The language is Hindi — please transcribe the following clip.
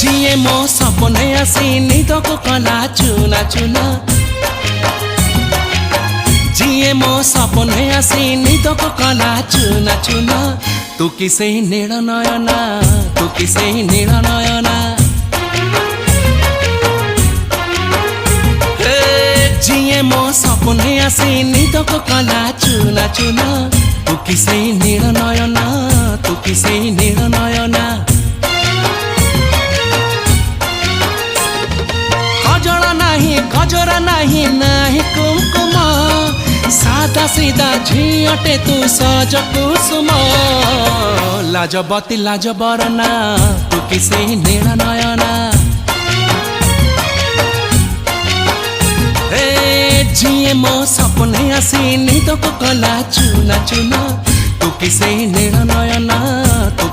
जिए मो सपने आसी निदको कला चुना चुना जिए मो सपने आसी निदको कला चुना चुना तू किसे नील नयना तू किसे नील नयना जिए मो सपने आसी निदको कला चुना चुना तू किसे नील नयना तू किसे नील नयना गजरा नहीं नहीं कुमकुम सादा सीधा झीटे तू सज कुसुम लाजबती लाज बरना तू किसे नील नयना जिए मो सपने आसी निदको कला चुना चुना तू किसे नील नयना तू